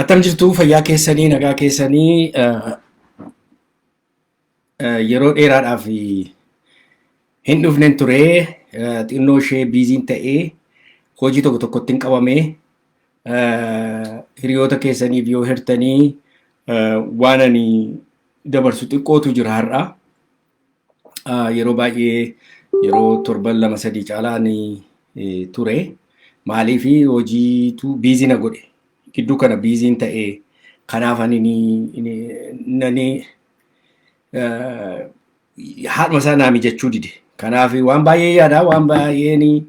Attam jirtu fayyaa keessanii nagaa keessanii yeroo dheeraadhaaf hin dhufnen ture xinnoo ishee biiziin ta'ee hojii tokko tokkotti hin qabame hiriyoota keessaniif yoo hirtanii waan ani dabarsu xiqqootu jira har'a yeroo baay'ee yeroo torban lama sadii caalaan ture maaliif hojiitu biizii na godhe gidduu kana biiziin ta'ee kanaaf ani nani haadhuma isaa naa mijachuu dide. Kanaaf waan baay'ee yaadaa, waan baay'een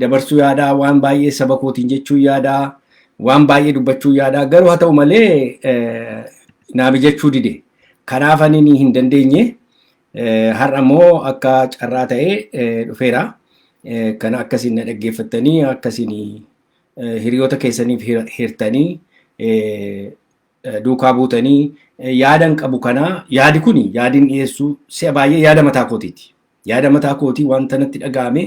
dabarsuu yaadaa, waan baay'ee saba kootiin jechuu yaadaa, waan baay'ee dubbachuu yaadaa. Garuu haa ta'u malee naa mijachuu dide. Kanaaf ani hin dandeenye. Har'a immoo akka carraa ta'ee dhufeera. Kana akkasiin na dhaggeeffattanii akkasiin hiriyoota keessaniif hirtanii duukaa buutanii yaadan qabu kana yaadi kuni yaadin dhiyeessuu si'a baay'ee yaada mataa kootiiti. Yaada mataa kootii wanta natti dhaga'ame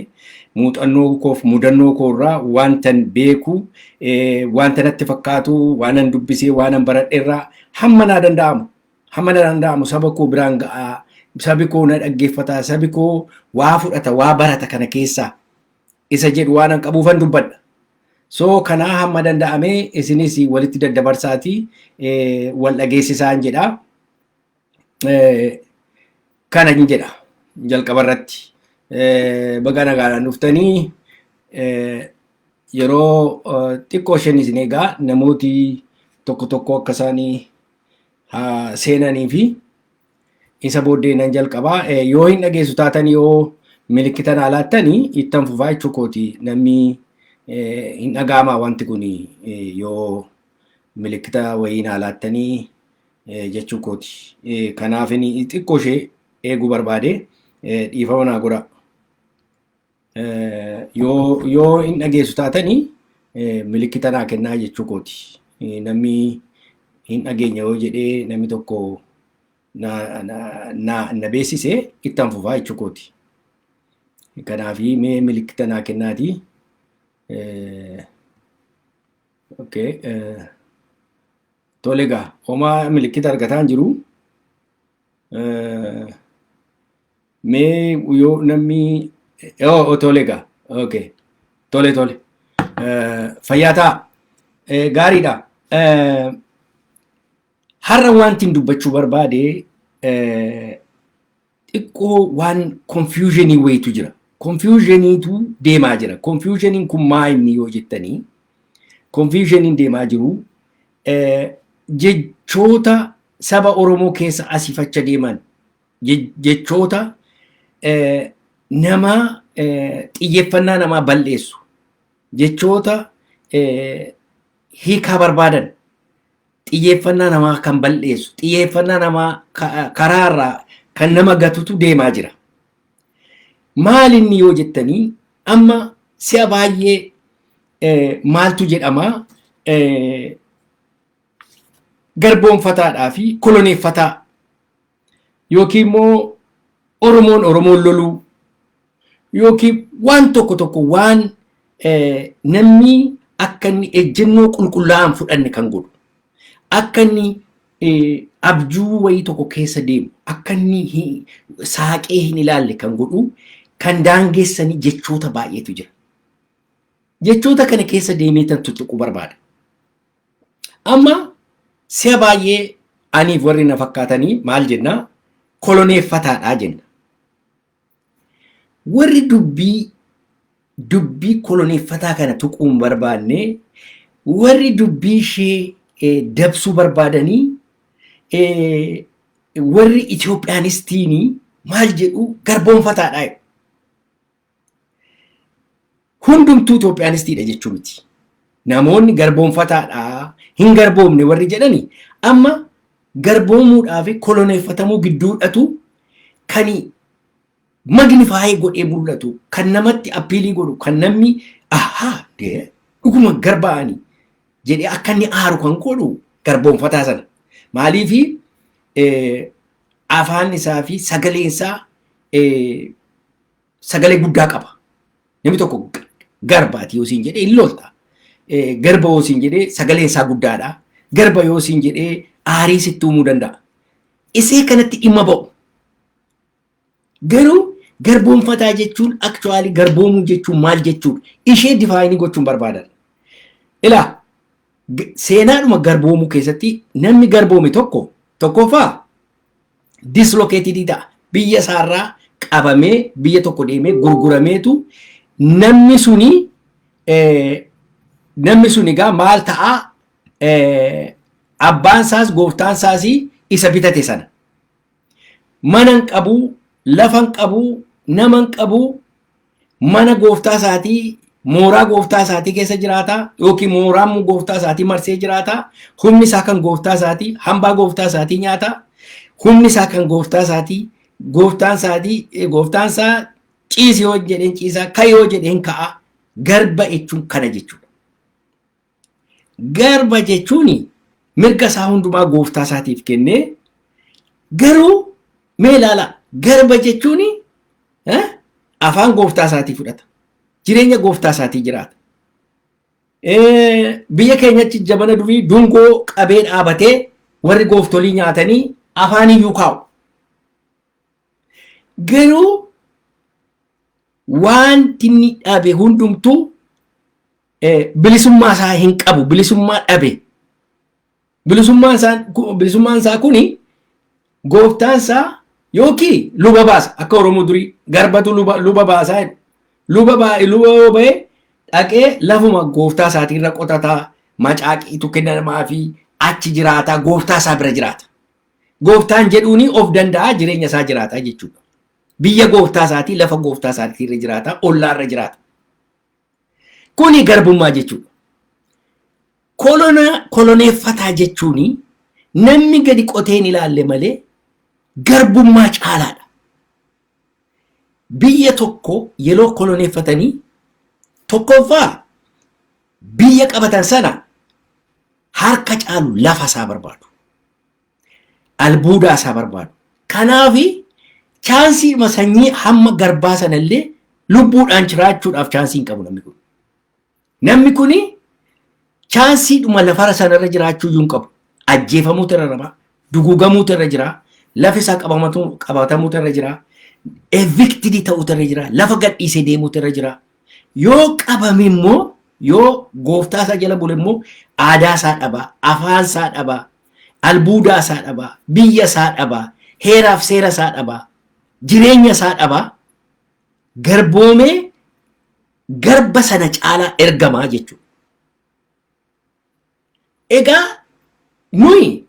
muuxannoo koof mudannoo koorraa wantan beeku wanta natti fakkaatu waanan dubbisee waanan baradheerraa hamma naa danda'amu saba koo biraan ga'aa sabi koo na dhaggeeffataa sabi koo waa fudhata waa barata kana keessaa isa jedhu waanan qabuufan dubbadha. So kana hamma danda'ame isinis walitti daddabarsaatii wal dhageessisaan jedha. Kana hin jedha jalqaba irratti baga nagaadhaan dhuftanii yeroo xiqqoo isheen isin egaa namooti tokko tokko akka isaanii seenanii fi isa booddee nan jalqabaa yoo hin dhageessu taatan yoo milikkita naa laattanii ittan fufaa jechuu kooti namni hin dhaga'ama wanti kun yoo milikkita wayii naa laattanii jechuu kooti. Kanaaf xiqqoo ishee eeguu barbaade dhiifama naa godha. Yoo hin dhageessu taatanii milikkita naa kennaa jechuu kooti. Namni hin dhageenye yoo jedhee namni tokko na beeksise ittan fufaa jechuu kooti. Kanaaf mee milikkita naa kennaatii. Okay. Tole egaa homaa milikkita argataa hin jiru. Mee yoo namni tole egaa. Okay. Tole. Fayyaa ta'a. Gaariidha. Har'a wanti dubbachuu barbaade xiqqoo waan confusionii wayitu jira. Confusioniitu deemaa jira. Confusioniin kun maa inni yoo jettanii confusioniin deemaa jiru jechoota saba Oromoo keessa asiifacha deeman jechoota nama xiyyeeffannaa namaa balleessu jechoota hiikaa barbaadan xiyyeeffannaa namaa kan balleessu xiyyeeffannaa namaa karaarraa kan nama gatutu deemaa jira. Maal inni yoo jettanii amma si'a baay'ee maaltu jedhama garboonfataadhaa fi koloneeffataa yookiin immoo Oromoon loluu yookiin waan tokko waan namni akka inni ejjennoo qulqullaa'aan fudhanne kan godhu akka inni abjuu wayii tokko keessa deemu akka inni saaqee hin ilaalle kan godhu kan daangeessanii jechoota baay'eetu jira. Jechoota kana keessa deemee tan tuttuquu barbaada. Amma si'a baay'ee aniif warri na fakkaatanii maal jenna koloneeffataadhaa jenna. Warri dubbii koloneeffataa kana tuquu hin barbaanne warri dubbii ishee dabsuu barbaadanii warri Itoophiyaanistiin maal jedhu garboonfataadhaa. Hundumtuu Itoophiyanistiidha jechuu miti. Namoonni garboonfataadhaa hin garboomne warri jedhani amma garboomuudhaa fi koloneeffatamuu gidduudhatu kan magnifaayee godhee mul'atu kan namatti appiilii godhu kan namni dhuguma garbaa'anii jedhee akka inni aaru kan godhu garboonfataa sana. Maaliifi afaan isaa fi sagaleen isaa sagalee guddaa qaba. Namni tokko garbaati yoo siin jedhee hin lolta. Garba yoo siin jedhee sagaleen isaa guddaadha. garba yoo siin jedhee aarii sitti uumuu danda'a. Isee kanatti dhimma ba'u. Garuu garboomfataa jechuun actually garboomuu jechuun maal jechuudha? Ishee difaayinii gochuun barbaadan. Ilaa seenaadhuma garboomuu keessatti namni garboome tokkoffaa dislocated ta'a. Biyya isaarraa qabamee biyya tokko deemee gurgurameetu namni suni gaa maal ta'a abbaan isaas gooftaan isaas isa bitate sana. Manan qabu, lafan qabu, naman qabu, mana gooftaa isaatii mooraa gooftaa isaatii keessa jiraata yookiin mooraan gooftaa isaatii marsee jiraata. Humni isaa kan gooftaa isaatii, hambaa gooftaa isaatii nyaata. Humni isaa kan gooftaa isaatii, gooftaan isaa ciisi yoo jedheen ciisaa, ka'ii yoo jedheen ka'a. Garba jechuun kana jechuudha. Garba jechuun mirga isaa hundumaa gooftaa isaatiif kennee garuu mee ilaala garba jechuun afaan gooftaa isaatii fudhata. Jireenya gooftaa isaatii jiraata. Biyya keenyatti jabana durii dungoo qabee dhaabatee warri gooftolii nyaatanii afaan iyyuu kaa'u. Garuu wanti inni dhabe hundumtuu bilisummaa isaa hin qabu. Bilisummaa dhabe. Bilisummaan isaa kuni gooftaan isaa yookiin luba baasa. Akka Oromoo durii garbatu luba baasaa jedhu. Luba ba'ee dhaqee lafuma gooftaa isaatirra qotataa macaaqiitu kennamaa fi achi jiraataa gooftaa isaa bira jiraata. Gooftaan jedhuuni of danda'a jireenya isaa jiraata jechuudha. Biyya gooftaa isaatii lafa gooftaa isaatirra jiraata, ollaarra jiraata. Kuni garbummaa jechuudha. Koloneeffataa jechuuni namni gadi qoteen ilaalle malee garbummaa caalaadha. Biyya tokko yeroo koloneeffatanii tokkoffaa biyya qabatan sana harka caalu lafa isaa barbaadu. Albuudaa isaa barbaadu. Kanaafi chaansii sanyii hamma garbaa sanallee lubbuudhaan jiraachuudhaaf chaansii hin qabu namni kun. Namni kuni chaansii dhuma lafarra sanarra jiraachuu hin qabu. Ajjeefamuutu irra jira, duguugamuutu irra jira, lafi isaa qabatamuutu irra jira, evictidii ta'uutu irra jira, lafa gadhiisee deemuutu irra jira. Yoo qabame immoo yoo gooftaa isaa jala bule immoo aadaa isaa dhabaa, afaan isaa dhabaa, albuudaa isaa dhabaa, biyya isaa dhabaa, heeraaf seera isaa dhabaa, jireenya isaa dhabaa, garboomee garba sana caalaa ergamaa jechuudha. Egaa nuyi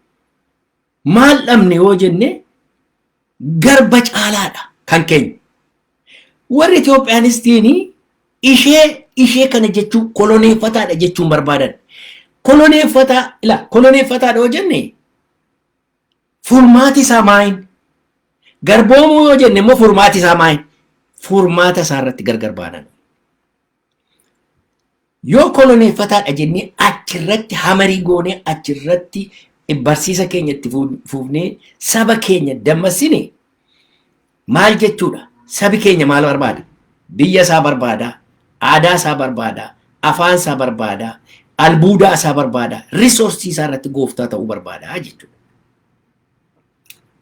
maal dhabne yoo jenne garba caalaadha kan keenya. Warri Itoophiyaanistiin ishee kana jechuun koloneeffataadha jechuun barbaadan. Koloneeffataadha yoo jenne furmaati isaa maayin? Garboomuu yoo jenne immoo furmaati isaa maayin? Furmaata isaa irratti gargar baanan. Yoo koloneeffataadha jennee achirratti hamarii goonee achirratti barsiisa keenya itti fuufnee saba keenya dammasine maal jechuudha? Sabi keenya maal barbaada? Biyya isaa barbaada, aadaa isaa barbaada, afaan isaa barbaada, albuudaa isaa barbaada, risoorsii isaa irratti gooftaa ta'uu barbaada jechuudha.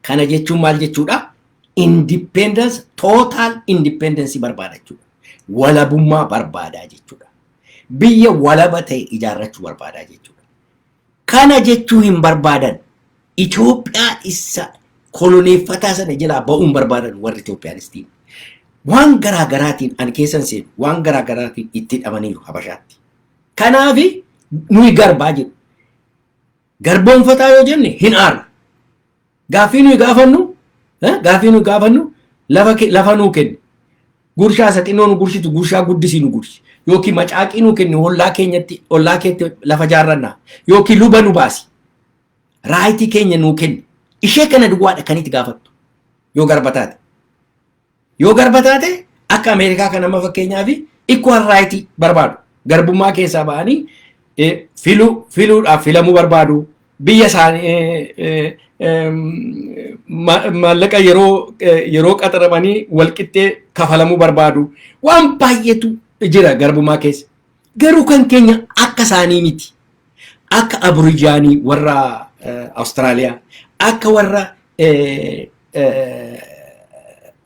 Kana jechuun maal jechuudha? Independence, total independence barbaada jechuudha. Walabummaa barbaada jechuudha. Biyya walaba ta'e ijaarrachuu barbaada jechuudha. Kana jechuu hin barbaadan Itoophiyaa isa koloneeffataa sana jalaa ba'uun barbaadan warri Itoophiyaanistiin. Waan garaagaraatiin ani keessan seenu waan garaagaraatiin itti hidhamaniiru Habashaatti. Kanaafi nuyi garbaa jedhu. Garboomfataa yoo jenne hin aarru. Gaaffii nuyi gaafannu lafa nuu kenni. Gurshaa isa xinnoo nu gurshitu gurshaa guddisii nu gurshi. Yookiin macaaqii nu kenni ollaa keetti lafa jaarrannaa. Yookiin luba nu baasi. Raayitii keenya nuu kenni. Ishee kana duwwaadha kan itti gaafattu. Yoo garba taate. Yoo garba taate akka Ameerikaa kan amma fakkeenyaaf equal right barbaadu. Garbummaa keessaa ba'anii filuudhaaf filamuu barbaadu. Biyya isaanii maallaqa yeroo qaxaramanii walqixxee kafalamuu barbaadu. Waan baay'eetu jira garbummaa keessa. Garuu kan keenya akka isaanii miti. akka Aborijaanii warra Australia, akka warra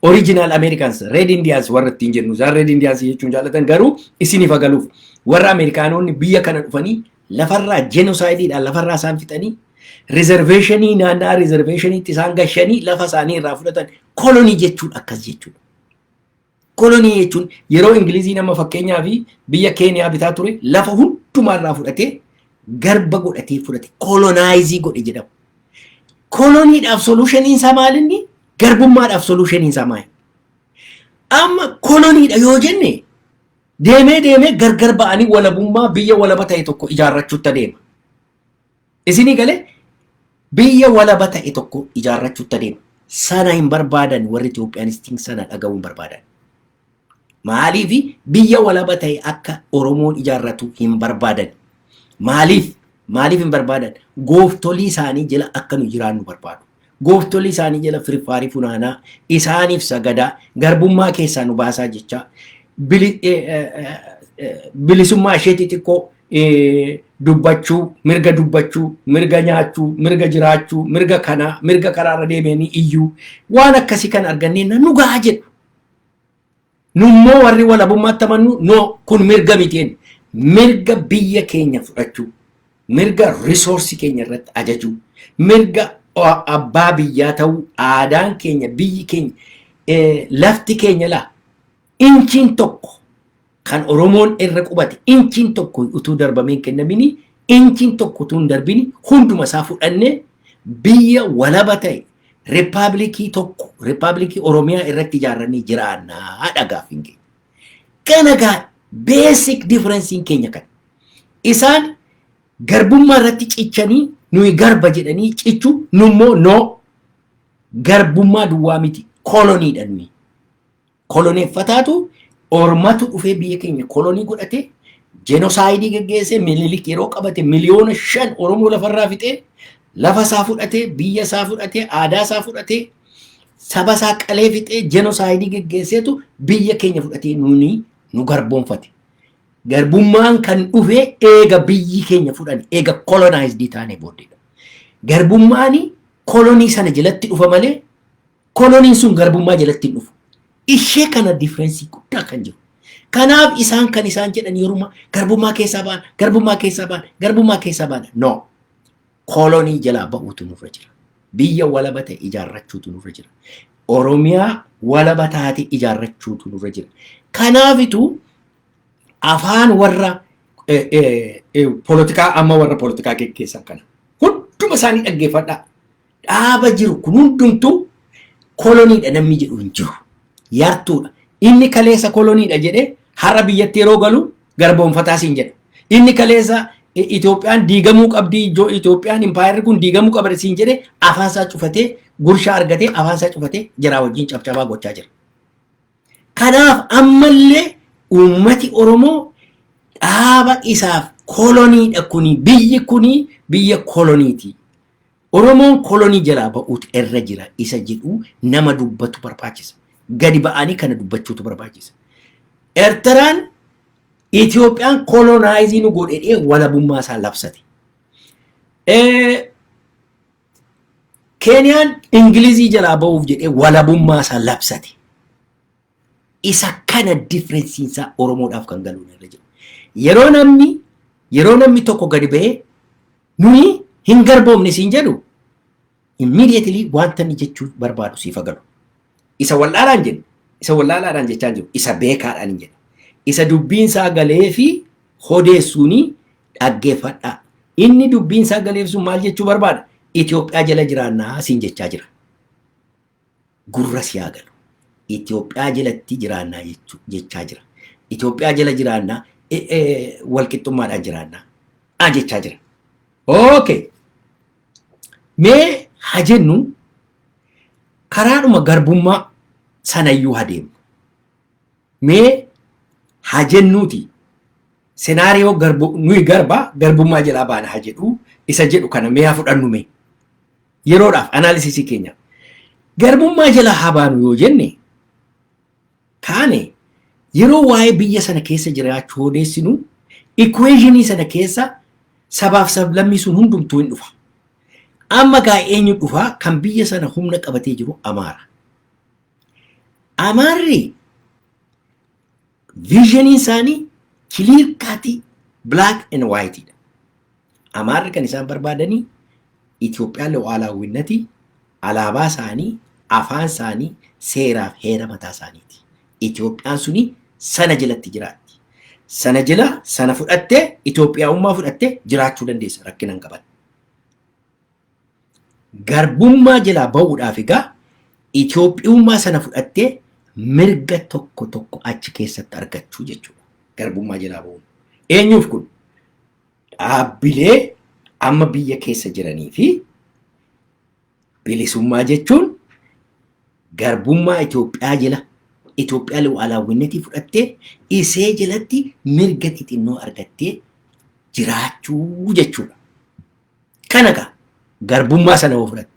original Americans, Red Indians warra ittiin jennu. Red Indians jechuun jaalatan garuu isiniif agaluuf warra Amerikaanonni biyya kana dhufanii lafarraa genocideidhaan lafarraa isaan fixanii reservationii naannaa reservationiitti isaan gashanii lafa isaanii irraa fudhatan kolonii jechuun akkas jechuudha. Kolonii jechuun yeroo Ingilizii nama fakkeenyaa fi biyya Keeniyaa bitaa ture lafa hundumaarraa fudhatee garba godhatee fudhate kolonaaizii godhe jedhama. Koloniidhaaf solutioniin isaa maalinni garbummaadhaaf solutioniin isaa maali? Amma koloniidha yoo jenne deemee gargar ba'anii walabummaa biyya walaba ta'e tokko ijaarrachuutti adeema. Isinii galee biyya walaba ta'e tokko ijaarrachuutti adeema. Sana hin barbaadan warri Itoophiyaanistiin sana dhaga'uu hin barbaadan. Maaliif biyya walaba ta'e akka Oromoon ijaarratu hin barbaadan. Maaliif hin barbaadan? Gooftolii isaanii jala akka nu jiraannu barbaadu. Gooftolii isaanii jala firfaarii funaanaa isaaniif sagadaa garbummaa keessaa nu baasaa jecha bilisummaa isheetii xiqqoo dubbachuu, mirga nyaachuu, mirga jiraachuu, mirga kanaa, mirga karaarra deemanii iyyuu waan akkasii kan argannee nu gahaa jedhu. Nummoo warri walabummaatti amannu no kun mirga mitiin. Mirga biyya keenya fudhachuu, mirga resource keenya irratti ajajuu, mirga abbaa biyyaa ta'uu, aadaan keenya, biyyi keenya, lafti keenya laa inchiin tokko kan Oromoon irra qubate inchiin tokko utuu darbamee kennamini, inchiin tokko utuu hin darbini hunduma isaa fudhannee biyya walaba ta'e Republikii tokko, Republikii Oromiyaa irratti ijaarranii jiraannaa dhagaaf hin geenye. Kanagaa basic difference in Kenya kan. Isaan garbummaa irratti cichanii nuyi garba jedhanii cichu nummoo no garbummaa duwwaa miti koloniidha nuyi. Koloneeffataatu ormatu dhufee biyya keenya kolonii godhate genocide geggeesse Minilik yeroo qabate miliyoona 5 Oromoo lafarraa fixee lafa isaa fudhatee biyya isaa fudhatee aadaa isaa fudhatee saba isaa qalee fixee genocide geggeesseetu biyya keenya fudhatee nuni nu garboonfate. Garbummaan kan dhufe eega biyyi keenya fudhani eega colonized taane booddeedha. Garbummaani kolonii sana jalatti dhufa malee koloniin sun garbummaa jalatti hin dhufu. Ishee kana difference guddaa kan jiru. Kanaaf isaan kan isaan jedhan yeruma garbummaa keessaa ba'an, garbummaa keessaa ba'an, garbummaa keessaa ba'an. No. Kolonii jalaa ba'uutu nurra jira. Biyya walaba ta'e ijaarrachuutu nurra jira. Oromiyaa walaba taate ijaarrachuutu nurra jira. Kanaafitu afaan warra politikaa amma warra politikaa geggeessan kana hunduma isaanii dhaggeeffadhaa. Dhaaba jiru kun hundumtuu koloniidha namni jedhu hin jiru. Yartuudha. Inni kaleessa koloniidha jedhee har'a biyyatti yeroo galu garboonfataa siin jedha. Inni kaleessa Itoophiyaan diigamuu qabdi, Itoophiyaan impaayerri kun diigamuu qabdi siin jedhee afaan isaa cufatee gurshaa argatee afaan isaa cufatee jiraa wajjin cabcabaa gochaa jira. Kanaaf ammallee uummati Oromoo dhaaba isaaf koloniidha kuni biyya koloniiti. Oromoon kolonii jalaa ba'uutu irra jira isa jedhu nama dubbatu barbaachisa. Gadi ba'anii kana dubbachuutu barbaachisa. Eertiraan Itoophiyaan kolonaaizii nu godhee walabummaa isaa labsate. Keeniyaan Ingilizii jalaa ba'uuf jedhee walabummaa isaa labsate. Isa kana differensiinsaa Oromoodhaaf kan galuun irra jira. Yeroo namni tokko gadi ba'ee nuyi hin garboomne siin jedhu immediately wanta inni jechuu barbaadu siif agalu. Isa wallaalaadhaan jechaa jiru. Isa beekaadhaan hin jedhu. Isa dubbiin isaa galee fi odeessuuni dhaggeeffadhaa. Inni dubbiin isaa galeef sun maal jechuu barbaada? Itoophiyaa jala jiraannaa siin jechaa jira. Gurra si haa galu. Itoophiyaa jalatti jiraannaa jechaa jira. Itoophiyaa jala jiraannaa walqixxummaadhaan jiraannaa jechaa jira. Okay. Mee haa jennu karaadhuma garbummaa sanayyuu haa deemnu. Mee haa jennuuti senaariyoo nuyi garbummaa jalaa baana haa jedhu isa jedhu kana mee haa fudhannu mee yeroodhaaf anaalisisii keenya. Garbummaa jalaa haa baanu yoo jenne kaane yeroo waa'ee biyya sana keessa jiraachuu odeessinu equationii sana keessa sabaaf sablammii sun hundumtuu hin dhufa. Amma gaa eenyu dhufa kan biyya sana humna qabatee jiru Amaara. Amaarri viizhinii isaanii clear cut black and white dha. Amaarri kan isaan barbaadanii Itoophiyaa lu'aalaawwinnati alaabaa isaanii, afaan isaanii, seeraaf heera mataa isaaniiti. Itoophiyaan suni sana jalatti jiraatti. Sana jala sana fudhattee Itoophiyaa'ummaa fudhattee jiraachuu dandeessa rakkina hin qaban. Garbummaa jalaa ba'uudhaaf egaa Itoophiyummaa sana fudhattee mirga tokko tokko achi keessatti argachuu jechuudha. Garbummaa jalaa ba'uun. Eenyuuf kun? Dhaabbilee amma biyya keessa jiranii fi bilisummaa jechuun garbummaa Itoophiyaa jala Itoophiyaa lu'aalaawwinnati fudhattee isee jalatti mirga xixinnoo argattee jiraachuu jechuudha. Kana gaa garbummaa sana yoo fudhatte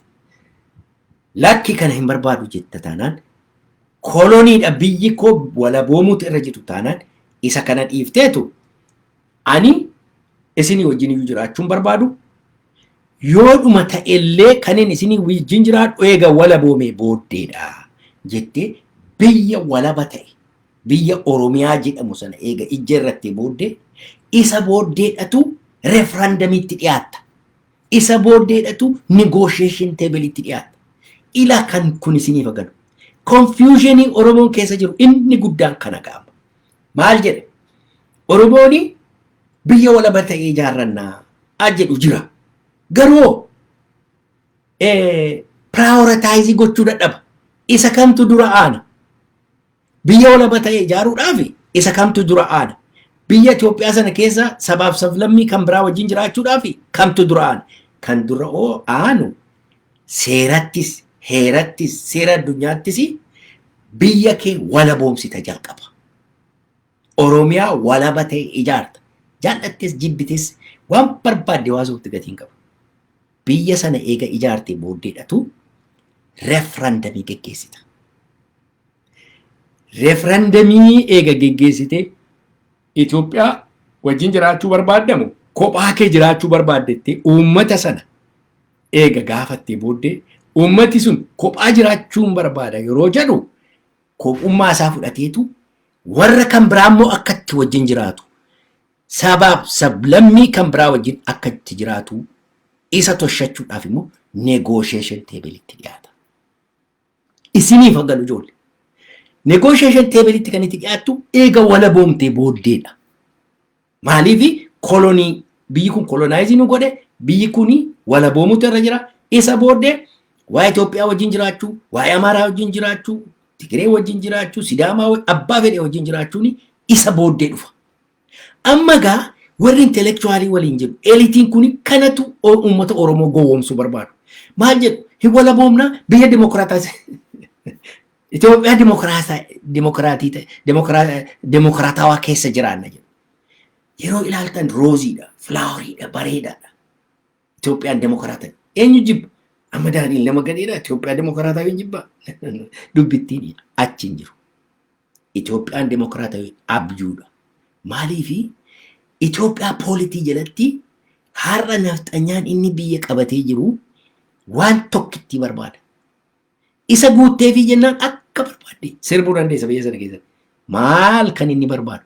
lakki kana hin barbaadu jetta taanaan koloniidha biyyi koo walaboomuutu irra jiru taanaan isa kana dhiifteetu ani isinii wajjin iyyuu jiraachuun barbaadu yoo dhuma ta'ellee kanneen isinii wajjin jiraadhu eega walaboomee booddeedha jettee biyya walaba ta'e biyya Oromiyaa jedhamu sana eega ija irratti booddee isa booddeedhatu referendamiitti dhiyaatta. Isa booddeedhatu negotiation table'itti dhiyaatta. Ila kan kun isiniif agalu. Confusionii Oromoon keessa jiru inni guddaan kana qaama. Maal jedhe? Oromooni biyya walaba ta'ee ijaarrannaa jedhu jira. Garuu prioritize gochuu dadhaba. Isa kamtu dura aana? Biyya walaba ta'ee ijaaruudhaaf isa kamtu dura aana? Biyya Itoophiyaa sana keessa sabaaf sablammii kan biraa wajjin jiraachuudhaaf kamtu dura aana? Kan dura aanu seerattis, heerattis, seera addunyaattis biyya kee walaboomsita jalqaba. Oromiyaa walaba ta'e ijaarta. Jaallattis jibbitis waan barbaadde waasuutti gatiin qaba. Biyya sana eega ijaarte booddeedhatu referendamii geggeessita. Referendamii eega geggeessite Itoophiyaa wajjin jiraachuu barbaaddamu kophaa kee jiraachuu barbaaddette uummata sana eega gaafattee booddee uummati sun kophaa jiraachuun barbaada yeroo jedhu kophummaa isaa fudhateetu warra kan biraa immoo akkatti wajjin jiraatu sabaaf sablammii kan biraa wajjin akkatti jiraatu isa toshachuudhaaf immoo negotiation table'itti dhiyaata. Isiniif agalu ijoollee. Negotiation table'itti kan itti dhiyaattu eega walaboomtee booddeedha. Maaliif kolonii biyyi kun kolonaayiziin nu godhe biyyi kun walaboomuutu irra jira. Isa booddee waa'ee Itoophiyaa wajjin jiraachuu, waa'ee Amaaraa wajjin jiraachuu, Tigiree wajjin jiraachuu, Sidaamaa abbaa fedhe wajjin jiraachuun isa booddee dhufa. Amma gaa warri intellectualii waliin jiru eliitiin kun kanatu uummata Oromoo gowwoomsuu barbaadu. Maal jedhu hin walaboomnaa biyya dimokiraataa Itoophiyaa dimokiraatawaa keessa jiraanna jedhu. Yeroo ilaaltan rooziidha, filaawariidha, bareedaadha. Itoophiyaan dimokiraataa eenyu jibba? Amma Daaniil nama gadheedha Itoophiyaa dimokiraataa hin jibba. Dubbittiin achi hin jiru. Itoophiyaan dimokiraataa abjuudha. Maaliifi Itoophiyaa poolitii jalatti har'a nafxanyaan inni biyya qabatee jiru waan tokkitti barbaada. Isa guutteefi jennaan akka barbaadde sirbuu dandeessa biyya sana keessatti. Maal kan inni barbaadu?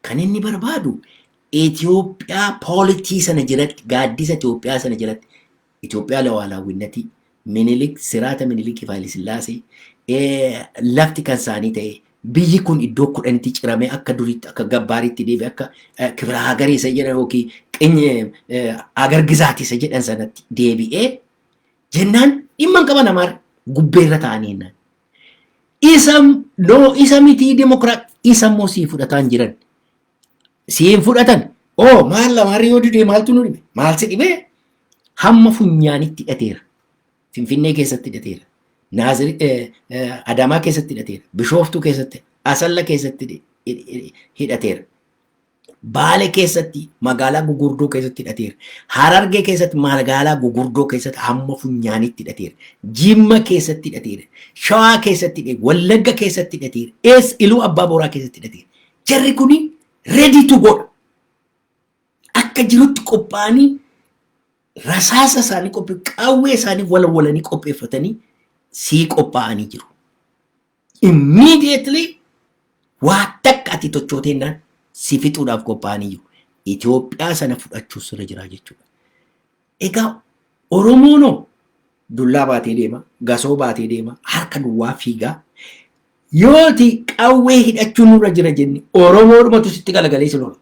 Kan inni barbaadu Itoophiyaa poolitii sana jalatti gaaddisa Itoophiyaa sana jalatti Itoophiyaa lu'aalaawwinnati Minilik siraata Minilik Haayile Sillaasee lafti kan isaanii ta'e biyyi kun iddoo kudhanitti ciramee akka duriitti akka gabbaariitti deebi'e akka kibira hagarii isa jedhan yookiin qinye agargizaati isa jedhan sanatti deebi'ee jennaan dhimma hin qaban Amaara gubbeerra ta'anii jennaan. Isa mitii dimokiraat isa immoo sii fudhataan jiran. Siin fudhatan maal Amaarri yoo didee maaltu nu dhibe? Maal si dhibee? Hamma funyaanitti hidhateera. Finfinnee keessatti hidhateera. Adaamaa keessatti hidhateera. Bishooftuu keessatti, Asalla keessatti hidhateera. Baale keessatti magaalaa gugurdoo keessatti hidhateera. Harargee keessatti magaalaa gugurdoo keessatti hamma funyaanitti hidhateera. Jimma keessatti hidhateera. Shawaa keessatti hidhateera. Wallagga keessatti hidhateera. Iluu Abbaa Booraa keessatti hidhateera. Jarri kuni ready to go. akka jirutti qophaa'anii rasaasa isaanii qawwee isaanii walawalanii qopheeffatanii sii qophaa'anii jiru. Immediately waa takka ati tochooteenaan si fixuudhaaf qophaa'anii jiru. Itoophiyaa sana fudhachuus sirra jira jechuudha. Egaa Oromoonoo dullaa baatee deema, gasoo baatee deema, harka duwwaa fiigaa. Yooti qawwee hidhachuun nurra jira jenni Oromoodhumatu sitti galagalee si lola.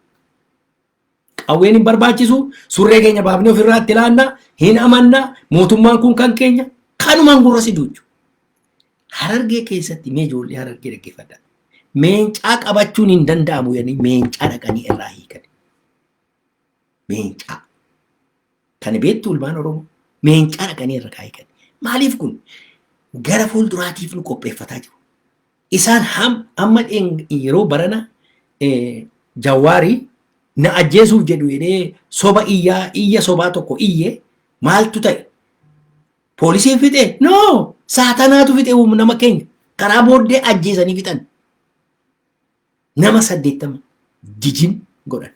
Qawween hin barbaachisu, surree keenya baafnee ofirraatti ilaannaa, hin amannaa, mootummaan kun kan keenya, kanumaan gurra si duuchu. Harargee keessatti mee ijoollee Harargee dhaggeeffadha. Meencaa qabachuun hin danda'amu yennii meencaa dhaqanii irraa hiikan. Meencaa. Kan beektu ilmaan Oromoo meencaa dhaqanii irraa hiikan. Maaliif kun gara fuulduraatiif nu qopheeffataa jiru. Isaan amma yeroo barana Jawaarii na ajjeesuuf jedhu jedhee soba iyya sobaa tokko iyyee maaltu ta'e? Poolisiin fixe? No! Saatanaatu fixe nama keenya. Karaa booddee ajjeesanii fixan. Nama 80 jijin godhan.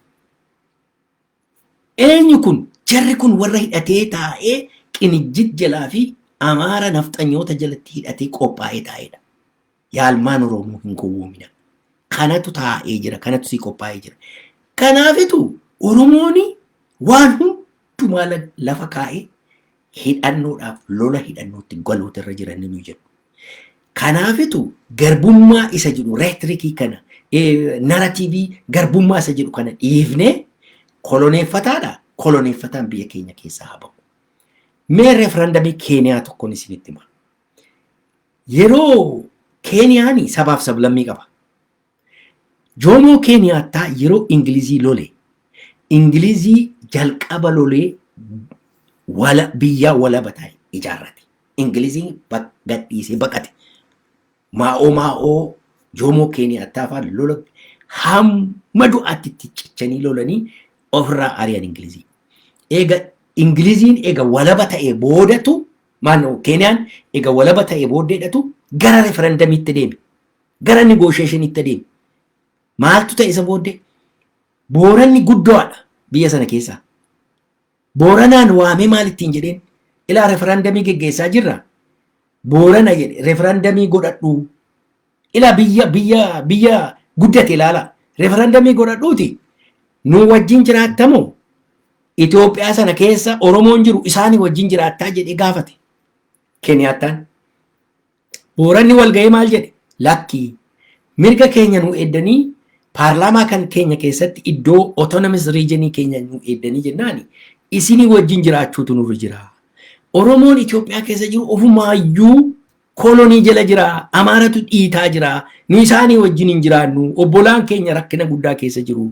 Eenyu kun? Jarri kun warra hidhatee taa'ee qinijjit jalaa fi Amaara nafxanyoota jalatti hidhatee qophaa'ee taa'edha. Yaalmaan Oromoo hin gowwoomina. Kanatu taa'ee jira, kanatu si qophaa'ee jira. Kanaafitu Oromooni waan hundumaa lafa kaa'ee hidhannoodhaaf lola hidhannootti galuutu irra jiran ni jedhu. Kanaafitu garbummaa isa jedhu reetirikii kana naratiivii garbummaa isa jedhu kana dhiifnee koloneeffataadha. Koloneeffataan biyya keenya keessaa haa bahu. Mee referendamii Keeniyaa tokkoon isinitti hima. Yeroo Keeniyaan sabaaf sablammii qaba. Jomo Kenyaattaa yeroo Ingilizii lole. Ingilizii jalqaba lolee biyya walaba ta'e ijaarrate. Ingiliziin gadhiisee baqate. Maa'oo Jomo Kenyaattaa fa'aa lola hamma du'aatti cichanii lolanii ofirraa ari'an Ingilizii. Ingiliziin eega walaba ta'ee boodatu Keniyaan eega walaba ta'ee booddeedhatu gara referendamiitti deeme. Gara negotiationiitti deeme. Maaltu ta'e isa booddee? Booranni guddoodha biyya sana keessaa. Booranaan waamee maal ittiin jedheen? Ilaa referendamii geggeessaa jirra. Boorana jedhe referendamii godhadhu. Ilaa biyya guddate ilaala. Referendamii godhadhuuti. Nu wajjin jiraattamoo? Itoophiyaa sana keessa Oromoon jiru isaanii wajjin jiraattaa jedhee gaafate. Keniyaattaan. Booranni walga'ee maal jedhe? Lakkii. Mirga keenya nu eeddanii paarlaamaa kan keenya keessatti iddoo autonomous regionii keenya nu eeddanii jennaani isinii wajjin jiraachuutu nurra jira. Oromoon Itoophiyaa keessa jiru ofumaayyuu kolonii jala jira. Amaaratu dhiitaa jira. Nu isaanii wajjin hin jiraannu. Obbolaan keenya rakkina guddaa keessa jiru.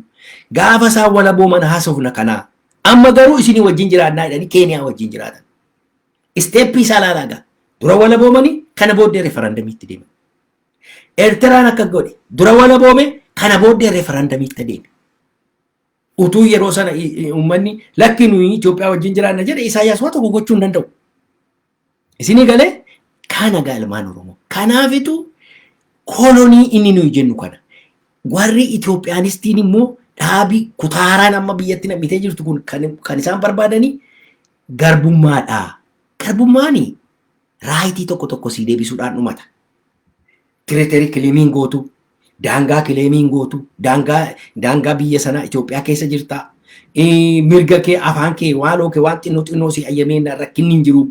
Gaafa isaan walabooman haasofna kanaa. Amma garuu isinii wajjin jiraannaa jedhanii Keeniyaa wajjin jiraatan. Isteeppii isaa laalaagaa. Dura walaboomanii kana booddee referendamiitti deeman. Eertiraan akka godhe dura walaboome kana booddee referendamiitti deeme. Utuu yeroo sana uummanni lakki nuyi Itoophiyaa wajjin jiraanna jedhe Isaayyaas waa tokko gochuu hin danda'u. Isinii galee kana gaalmaan Oromoo. Kanaafitu kolonii inni nuyi jennu kana. Warri Itoophiyaanistiin immoo dhaabii kutaaraan amma biyyatti nam'itee jirtu kun kan isaan barbaadanii garbummaadha. Garbummaani raayitii tokko sii deebisuudhaan dhumata. Tireeteri kileemiin gootu, daangaa kileemiin gootu, daangaa biyya sana Itoophiyaa keessa jirta. Mirga kee, afaan kee, waaloo kee, waan xinnoo si ayyameen rakkinni hin jiru.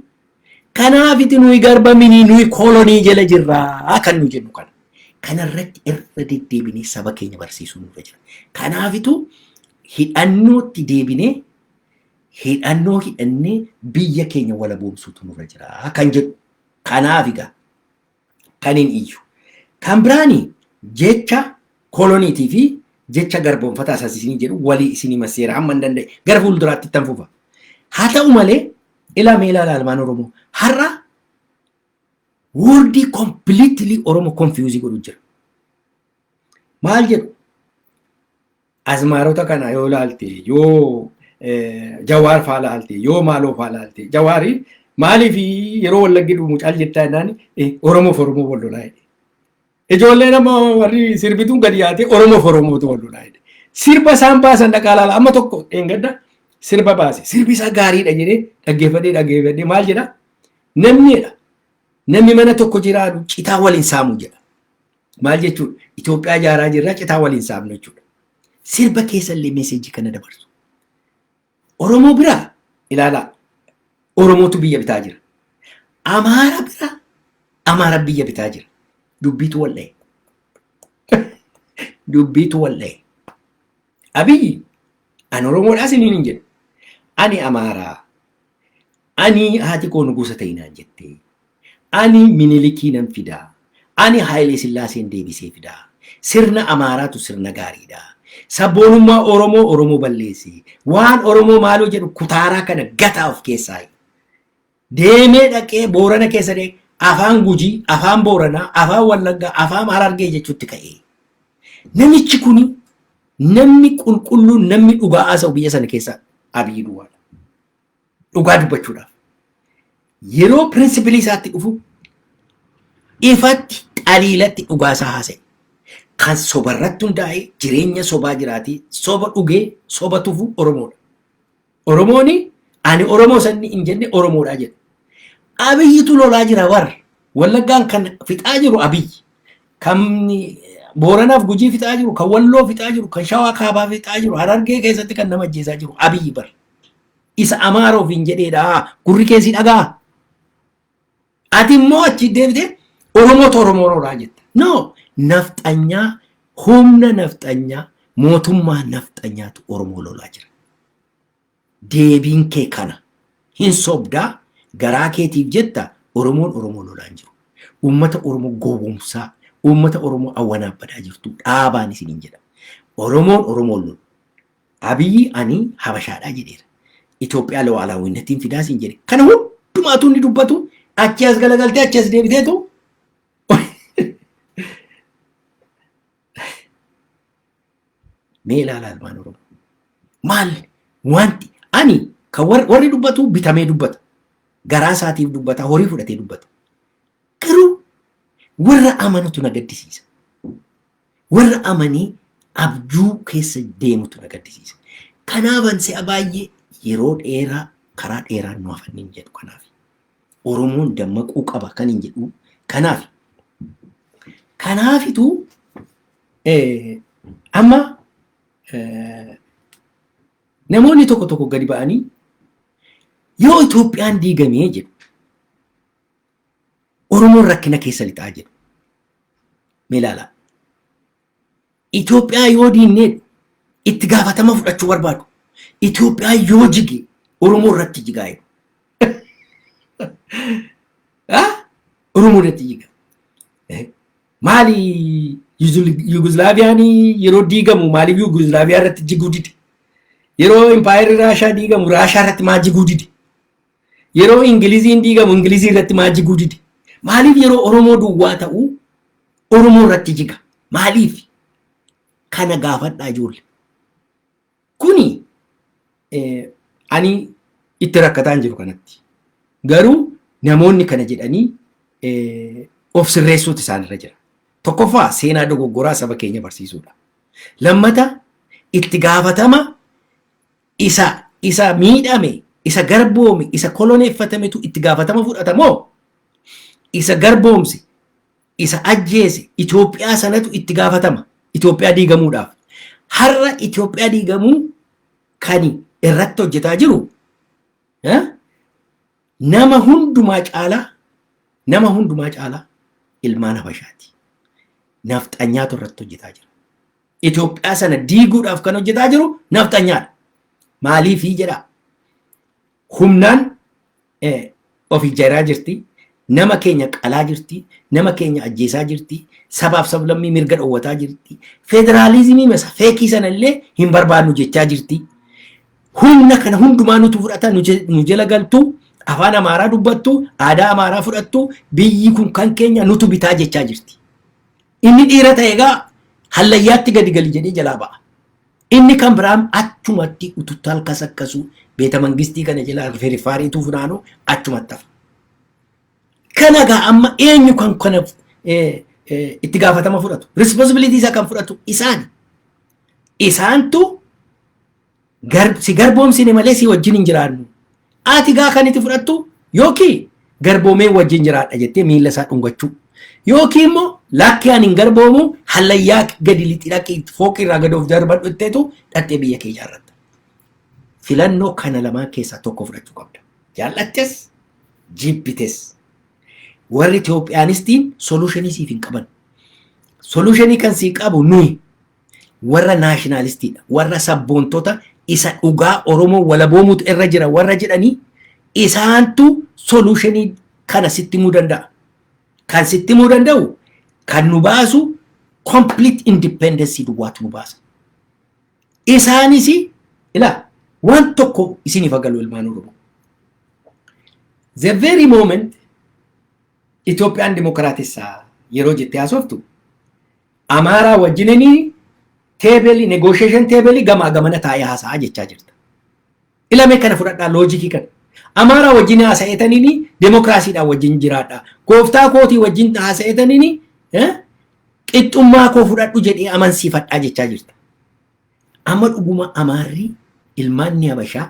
Kanaafiti nuyi garbamini nuyi kolonii jala jirraa kan nu jennu kana. Kanarratti irra deddeebinee saba keenya barsiisuu nurra jira. Kanaafitu hidhannootti deebinee hidhannoo hidhannee biyya keenya walaboomsuutu nurra jira kan jedhu. Kanaaf egaa kan hin iyyu. Kan biraani jecha koloniitii fi jecha garboomfataa isinii jedhu walii isinii maseera amma hin danda'e gara fuulduraatti ittan fufa. Haa ta'u malee ilaa ilmaan Oromoo har'a wordii completely Oromoo confuse godhu jira. Maal jedhu? Azmaarota kana yoo ilaalte yoo Jawaar faa ilaalte yoo maaloo faa ilaalte Jawaarii maaliif yeroo wallaggi dhumu caal jettaa jennaan Oromoof Oromoo wal lolaa jedhe. Ijoolleen amma warri sirbituun gadi yaate Oromoof Oromootu wal lolaa jedhe. sirba isaan baasan dhaqaalaa amma tokko engadda sirba baase sirbi isaa gaariidha jedhee dhaggeeffadhee maal jedha namni mana tokko jiraatu citaa waliin saamu jedha. Maal jechuudha Itoophiyaa ijaaraa jirra citaa waliin saamnu jechuudha. Sirba keessallee meeseejii kana dabarsu. Oromoo biraa ilaalaa Oromootu biyya bitaa jira. Amaara biraa Amaara biyya bitaa jira. Dubbiitu wal'ee. Dubbiitu wal'ee. Abiyyi ani Oromoodhaas hin jedhu. Ani Amaaraa. Ani haati koo nugusa ta'inaan jettee. Ani Minilikii nan fidaa. Ani Hayilee Sillaaseen deebisee fidaa. Sirna Amaaraatu sirna gaariidha. Sabboonummaa Oromoo balleessi. Waan Oromoo maaloo jedhu kutaaraa kana gataa of keessaa. Deemee dhaqee Boorana keessa afaan Gujii, afaan Booranaa, afaan Wallaggaa, afaan Harargee jechuutti ka'ee. Namichi kuni namni qulqulluun namni dhugaa haasa'u biyya sana keessa Abiyyi duwwaadha. Dhugaa dubbachuudhaaf. Yeroo pirinsipilii isaatti dhufu ifatti xaliilatti dhugaa isaa haasa'e. Kan sobarratti hundaa'e jireenya sobaa jiraatii soba dhugee soba tufu Oromoodha. Oromooni ani Oromoo sanni hin jenne Oromoodha jedha. Abiyyitu lolaa jira warra Wallaggaan kan fixaa jiru Abiyyi. Kan Booranaaf Gujii fixaa jiru, kan Walloo fixaa jiru, kan Shawaa Kaabaa fixaa jiru, Harargee keessatti kan nama ajjeesaa jiru Abiyyi bar. Isa Amaaroof hin jedheedha. Gurri keessi dhagaa. Ati immoo achi deebitee Oromoodhaa jetta. No, nafxanyaa humna nafxanyaa mootummaa nafxanyaatu Oromoo lolaa jira. Deebiin kee kana hin sobdaa garaa keetiif jetta Oromoo lolaa hin jiru. Uummata Oromoo gowwoomsaa, uummata Oromoo awwanaabbadaa jirtu dhaabaan isiniin jedha. Oromoo lolu. Abiyyi ani Habashaadhaa jedheera. Itoophiyaa lu'aalaawwinnattiin fidaa siin jedhe. Kana hundumaatu inni dubbatu achi as galagaltee achi as deebiteetu mee ilaalaa ilmaan Oromoo. Maal wanti ani kan warri dubbatu bitamee dubbata. Garaa isaatiif dubbata, horii fudhatee dubbata. Garuu warra amanutu na gaddisiisa. Warra amanii abjuu keessa deemutu na gaddisiisa. Kanaafan si'a baay'ee yeroo dheeraa karaa dheeraa nu hafannin jedhu kanaaf. Oromoon dammaquu qaba kan hin jedhu kanaaf. Kanaafitu amma namoonni tokko gadi ba'anii yoo Itoophiyaan diigamee jedhu Oromoon rakkina keessa lixaa jedhu. Mee ilaalaa. Itoophiyaa yoo diinnee itti gaafatama fudhachuu barbaadu. Itoophiyaa yoo jige Oromoo irratti jigaa jedhu. Oromoo irratti jiga. Maali Yugoslaaviyaan yeroo diigamu maaliif Yugoslaaviyaa irratti jiguu dide? Yeroo Impaayerri Raashaa diigamu Raashaa irratti maa jiguu dide? Yeroo Ingiliziin diigamu Ingilizii irratti maa jiguu dide? Maaliif yeroo Oromoo duwwaa ta'u Oromoo irratti jiga? Maaliif? Kana gaafadhaa ijoollee. Kuni ani itti rakkataan jiru kanatti. Garuu namoonni kana jedhanii of sirreessuutu isaanirra jira. Tokkoffaa seenaa dogoggoraa saba keenya barsiisuudha. Lammata itti gaafatama isa miidhame, isa garboome, isa koloneeffatametu itti gaafatama fudhatamoo isa garboomse, isa ajjeese Itoophiyaa sanatu itti gaafatama. Itoophiyaa diigamuudhaaf. Har'a Itoophiyaa diigamuu kan irratti hojjetaa jiru nama hundumaa caalaa ilmaan Habashaati. Nafxanyaatu irratti hojjetaa jira. Itoophiyaa sana diiguudhaaf kan hojjetaa jiru nafxanyaadha. Maaliifii jedha? Humnaan of ijaaraa jirti. Nama keenya qalaa jirti. Nama keenya ajjeesaa jirti. Sabaaf sablammii mirga dhowwataa jirti. Federaalizimii masa feekii sana illee hin barbaadnu jechaa jirti. Humna kana hundumaa nutu fudhata nu jala galtu. Afaan Amaaraa dubbattu, aadaa Amaaraa fudhattu, biyyi kun kan keenya nutu bitaa jechaa jirti. Inni dhiira ta'e egaa hallayyaatti gadi gali jedhee jalaa ba'a. Inni kan biraan achumatti ututtaa halkas akkasuu beeta mangistii kana jalaa feerifaariituu funaanuu achumatti hafa. Kana egaa amma eenyu kan kana itti gaafatama fudhatu? Responsibility isaa kan fudhatu isaani. Isaantu si garboomsine malee si wajjin hin jiraannu. Ati gaa kan itti fudhattu yookiin garboomee wajjin jiraadha jettee miila isaa dhungachuu. Yookiin immoo lakki ani hin garboomu hallayyaa gadi lixi dhaqi fooqi irraa gad of darbadhu jetteetu dhattee biyya kee ijaarratta. Filannoo kana lamaan keessaa tokko fudhachuu qabda. Jaallattes jibbites. Warri Itoophiyaanistiin solutionii siif hin qaban. Solutionii kan sii qabu nuyi warra naashinaalistiidha. Warra sabboontota isa dhugaa Oromoo walaboomuutu irra jira warra jedhanii isaantu solutionii kana sitti himuu danda'a. Kan sitti himuu danda'u kan nu baasu complete independence duwwaatu nu baasa. Isaanis ilaa waan tokko isiniif agalu ilmaan Oromoo. The very moment Itoophiyaan dimokiraatessaa yeroo jettee haasoftu Amaaraa wajjinanii teebelii negotiation teebelii gamaa gamana taa'ee haasa'aa jechaa jirta. Ilame kana fudhadhaa loojikii kana. Amaaraa wajjin haasa'etaniini demokraasiidhaan wajjin jiraadha. Gooftaa kootii wajjin haasa'etaniini qixxummaa koo fudhadhu jedhee amansiifadhaa jechaa jirta. Amma dhuguma Amaarri ilmaan Habashaa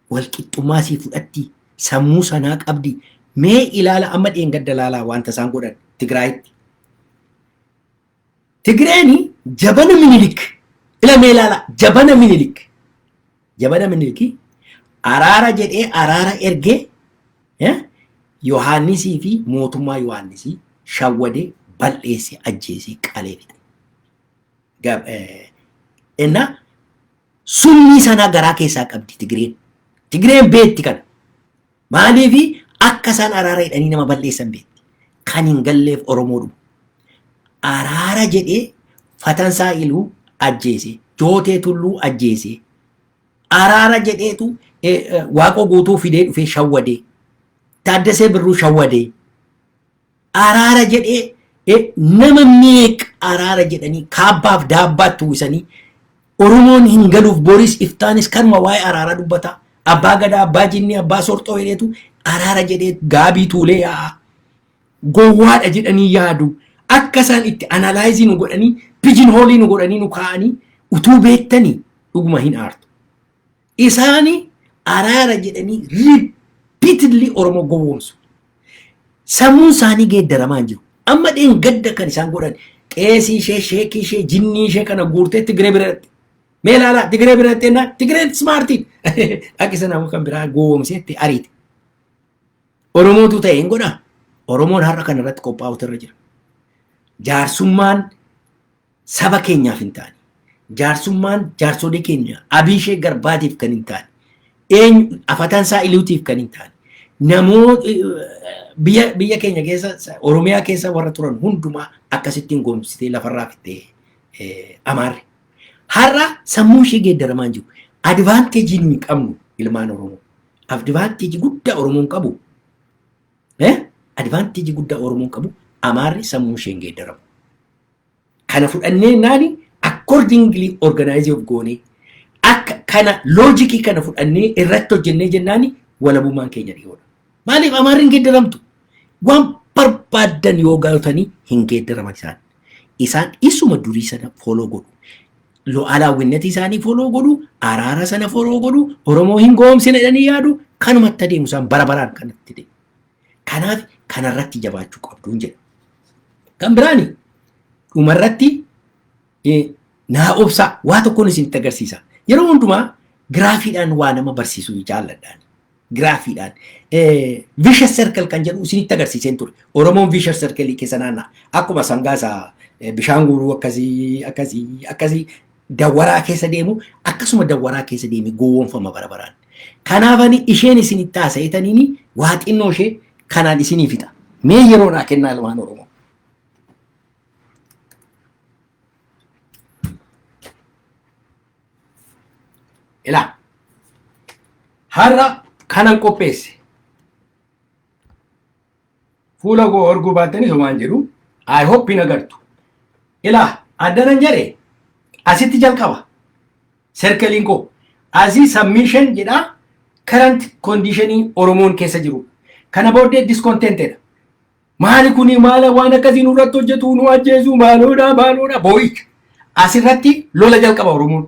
wal qixxummaa sii fudhatti sammuu sanaa qabdi. Mee ilaala amma dheengadda laalaa wanta isaan godhan Tigraayitti. Tigreeni jabana Minilik ilame ilaala jabana Minilik. Jabana Miniliki araara jedhee araara ergee Yohaannisii fi mootummaa Yohaannisii shawwadee bal'eessee ajjeesee qalee fixe. Inna summii sanaa garaa keessaa qabdi Tigreen. Tigreen beetti kana. Maaliifi akka isaan araara jedhanii nama balleessan beetti. Kan hin galleef Oromoodhuma. Araara jedhee Fatansaa Iluu ajjeese. Jootee Tulluu ajjeese. Araara jedheetu Waaqoo guutuu fidee dhufee shawwadee. Taaddasee Birruu shawwadee. Araara jedhee nama meeqa araara jedhanii kaabbaaf daabbaatti uwwisanii Oromoon hin galuuf Boris Iftaanis kanuma waa'ee araara dubbata. Abbaa Gadaa, Abbaa Jinnii, Abbaa Sorxoo jedheetu araara jedhee gaabii tuulee yaa'a. Gowwaadha jedhanii yaadu. Akka isaan itti analaayiizii nu godhanii pijin hoolii nu godhanii nu kaa'anii utuu beektanii dhuguma hin aartu. Isaani araara jedhanii repeatedly Oromoo gowwoomsu. Sammuun isaanii geeddaramaa hin jiru. Amma dheengadda kan isaan godhan qeesii ishee, sheekii ishee, jinnii ishee kana guurtee Tigree biratti. Mee ilaalaa Tigree biratti ennaa Tigreen smaartiin. Akka isa nama kan biraa gowwoomseetti ariite. Oromootu ta'e hin godhaa. Oromoon har'a kanarratti qophaa'utu irra jira. Jaarsummaan saba keenyaaf hin taane. Jaarsummaan jaarsolii keenya Abiishee Garbaatiif kan hin taane. Fatansaa Iluutiif kan hin taane. Namoota biyya keenya keessa Oromiyaa keessa warra turan hundumaa akkasittiin goomsitee lafarraa fittee Amaarri. Har'a sammuu ishee geeddaramaa jiru. Advaanteejii nuyi qabnu ilmaan Oromoo. Advaanteejii guddaa Oromoon qabu. Advaanteejii guddaa Oromoon qabu. Amaarri sammuu isheen geeddaramu. Kana fudhannee naani accordingly organize of goonee akka kana loojikii kana fudhannee irratti hojjennee jennaani walabummaan keenya dhiyoodha. Maaliif Amaarri hin geeddaramtu? Waan barbaadan yoo gaafatan hin geeddaraman isaan. Isaan isuma durii sana follow godhu. Lu'aalaawwinnati isaanii follow godhu, araara sana follow godhu, Oromoo hin goomsine jedhanii yaadu kanumatti adeemu isaan bara baraan kanatti deemu. Kanaaf kanarratti jabaachuu qabduun jedha. Kan biraani dhumarratti naa obsaa waa tokkoon isinitti agarsiisa. Yeroo hundumaa giraafiidhaan waa nama barsiisuu jaalladhaan. Giraafiidhaan vicious circle kan jedhu isinitti agarsiiseen ture. Oromoon vicious circle keessa naanna'a. Akkuma sangaasaa bishaan guuruu akkasii dawwaraa keessa deemu akkasuma dawwaraa keessa deemi gowwoomfama bara baraan. Kanaafani isheen isinitti haasa'etaniini waa xinnoo ishee kanaan isinii fixa. Mee yeroo naa kennaa ilmaan Oromoo. Ilaa har'a kanan qopheesse fuula koo arguu baattanii homaan jedhu I hope hin agartu. Ilaa addanan jedhe asitti jalqaba serkeliin koo asii submission jedha current conditionii Oromoon keessa jiru. Kana booddee discontentedha. Maali kuni maala waan akkasii nurratti hojjetu nu ajjeesu maaloodha boo'icha. asirratti lola jalqaba Oromoon.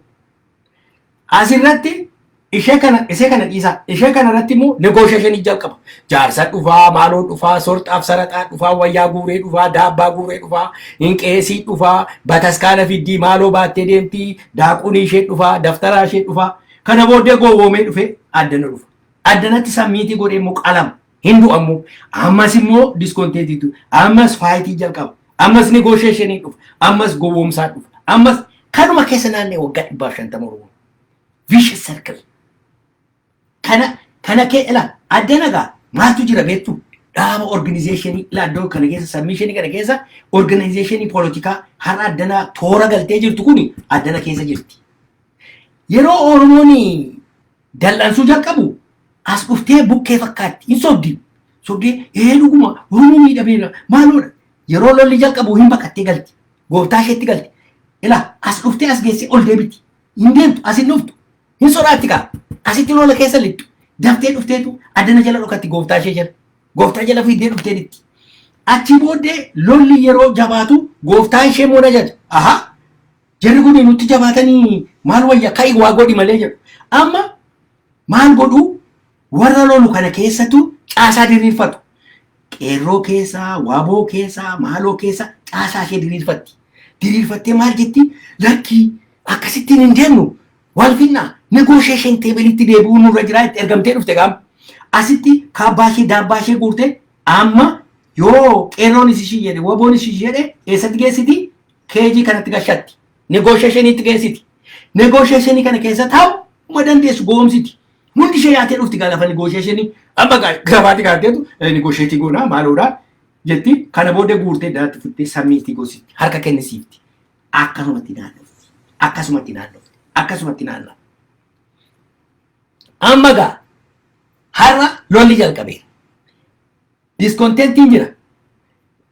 Asirratti ishee kana dhiisa. Ishee kana irratti immoo negotiation jalqaba. Jaarsa dhufaa, maaloo dhufaa, sorxaaf saraxaa dhufaa, wayyaa guuree dhufaa, daabbaa guuree dhufaa, hinqeesii dhufaa, bataskaana fiddii maaloo baattee deemtii, daaquun ishee dhufaa, daftaraa ishee dhufaa. Kana booddee gowwoomee dhufee addana dhufa. Addanatti sammiitii godhee immoo qalama. Hindu ammoo ammas immoo discontented ammas faayitii jalqaba. Ammas negotiation dhufa. Ammas gowwoomsaa dhufa. Ammas kanuma keessa naannee waggaa 150 Oromoo. Vicious circle. Kana kee ila addana gaa maaltu jira beektu dhaaba organizationii ila iddoo kana keessa submission kana keessa organizationii politikaa har'a addana toora galtee jirtu kuni addana keessa jirti. Yeroo Oromoon dal'ansuu jalqabu as dhuftee bukkee fakkaatti hin sobdi. Sobdee dhuguma Oromoo miidhameera maaloodha. Yeroo lolli jalqabu hin baqattee galti. Gooftaa isheetti galti. Ila as dhuftee as geessee ol deebiti. Hin deemtu as hin dhuftu. Hin sodaatti kaa. Asitti lola keessa lixxu. Daftee dhufteetu addana jala dhokatti gooftaa ishee jala. Gooftaa jala fiiddee dhuftee dhitti. Achi booddee lolli yeroo jabaatu gooftaa ishee mooda jedha. Aha! Jarri kun nutti jabaatanii maal wayya ka'i waa godhi malee jedhu. Amma maal godhu warra lolu kana keessatu caasaa diriirfatu. Qeerroo keessaa, waaboo keessaa, maaloo keessaa caasaa ishee diriirfatti. Diriirfattee maal jetti? Lakkii akkasittiin hin deemnu. Wal finnaa negotiation table-itti deebi'uu nurra jira itti ergamtee dhufte gaam. Asitti kaabbaa ishee daabbaa ishee guurte amma yoo qeerroonis ishii jedhe waboonis ishii jedhe eessatti geessiti? Keejii kanatti gashatti. Negotiationitti geessiti. Negotiationii kana keessa taa'u dandeessu goomsiti. Hundi ishee yaatee dhufti gaafa negotiationii amma gabaatti kaatteetu negotiatii goonaa maaloodhaa jetti kana booddee guurtee daatti futtee sammiitti goositi. Harka kennisiifti. Akkasumatti naannofti. Akkasumatti naannofti. Akkasumatti naannoo. Amma gaa har'a lolli jalqabeera. Discontentiin jira.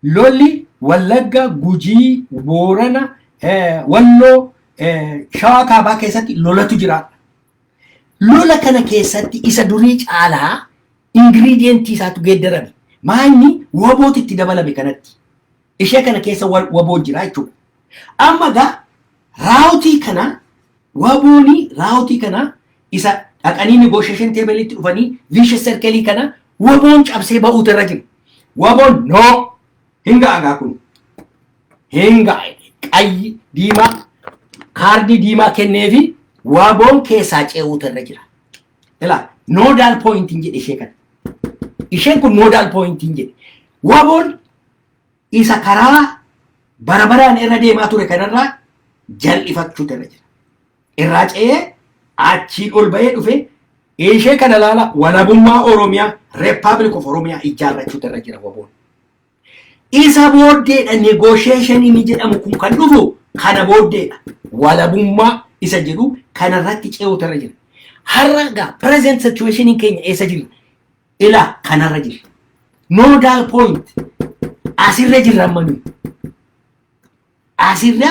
Lolli Wallagga, Gujii, Boorana, Walloo, Shawaa Kaabaa keessatti lolatu jira. Lola kana keessatti isa durii caalaa ingiriidiyentii isaatu geeddarame. Maanni wabootu itti dabalame kanatti. Ishee kana keessa waboo jira jechuudha. Amma gaa raawutii kana wabooni raawutii kana isa dhaqanii negotiation table-itti dhufanii vicious circle kana waboon cabsee ba'uutu irra jira. Waboon no hinga agaa kun hinga qayyi diimaa kaardii diimaa kenneefi waboon keessaa ce'uutu irra jira. Ila nodal point hin jedhe ishee kana. Isheen kun nodal point hin jedhe. Waboon isa karaa barabaraan irra deemaa ture kanarraa jal'ifachuutu irra jira. Irraa ce'ee achii ol bahee dhufe ishee kana laala walabummaa Oromiyaa Republic of Oromiyaa ijaarrachuutu irra jira waboon. Isa booddeedha negotiation inni jedhamu kun kan dhufu kana booddeedha. Walabummaa isa jedhu kanarratti ce'uutu irra jira. Har'a gaa present situation keenya eessa jira? Ila kanarra jira. Nodal point asirra jirra ammanuu. Asirra